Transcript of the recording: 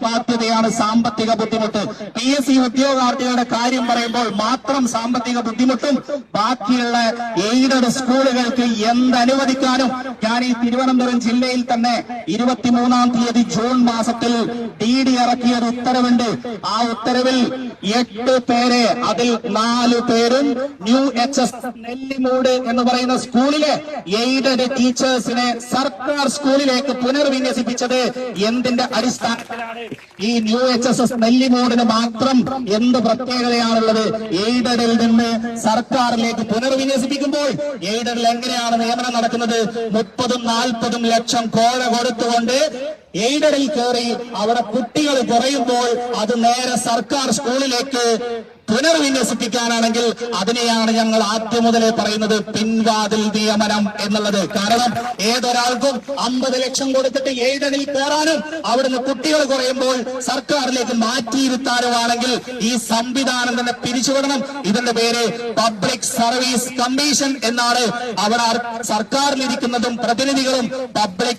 ബാധ്യതയാണ് സാമ്പത്തിക ബുദ്ധിമുട്ട്. PSC ഉദ്യോഗാർത്ഥികളുടെ കാര്യം പറയുമ്പോൾ മാത്രം സാമ്പത്തിക ബുദ്ധിമുട്ടും ബാക്കിയുള്ള എയ്ഡഡ് സ്കൂളുകൾക്ക് എന്തനുവദിക്കാനും ഞാൻ ഈ തിരുവനന്തപുരം ജില്ലയിൽ തന്നെ 23-ാം തീയതി ജൂൺ മാസത്തിൽ DD ഇറക്കിയ ഒരു ഉത്തരവുണ്ട്. ആ ഉത്തരവിൽ 8 പേരെ, അതിൽ 4 പേരും ന്യൂ HS നെല്ലിമൂട് എന്ന് പറയുന്ന സ്കൂളിലെ എയ്ഡഡ് ടീച്ചേഴ്സിനെ സർക്കാർ സ്കൂളിലേക്ക് പുനർവിന്യസിപ്പിച്ചത് എന്തിന്റെ അടിസ്ഥാനത്തിലാണ്? ഈ ന്യൂ HSS നെല്ലിമൂടിന് മാത്രം എന്ത് പ്രത്യേകതയാണുള്ളത്? എയ്ഡഡിൽ നിന്ന് സർക്കാരിലേക്ക് പുനർവിന്യസിപ്പിക്കുമ്പോൾ എയ്ഡഡിൽ എങ്ങനെയാണ് നിയമനം നടക്കുന്നത്? 30-40 ലക്ഷം കോഴ കൊടുത്തുകൊണ്ട് എയ്ഡഡിൽ കയറി അവിടെ കുട്ടികൾ കുറയുമ്പോൾ അത് നേരെ സർക്കാർ സ്കൂളിലേക്ക് പുനർവിന്യസിപ്പിക്കാനാണെങ്കിൽ അതിനെയാണ് ഞങ്ങൾ ആദ്യം മുതലേ പറയുന്നത് പിൻവാതിൽ നിയമനം എന്നുള്ളത്. കാരണം ഏതൊരാൾക്കും 50 ലക്ഷം കൊടുത്തിട്ട് എയ്ഡഡിൽ കയറാനും അവിടുന്ന് കുട്ടികൾ കുറയുമ്പോൾ സർക്കാരിലേക്ക് മാറ്റിയിരുത്താനുമാണെങ്കിൽ ഈ സംവിധാനം തന്നെ പിരിച്ചുവിടണം. ഇതിന്റെ പേര് പബ്ലിക് സർവീസ് കമ്മീഷൻ എന്നാണ്. അവിടെ സർക്കാരിലിരിക്കുന്നതും പ്രതിനിധികളും പബ്ലിക്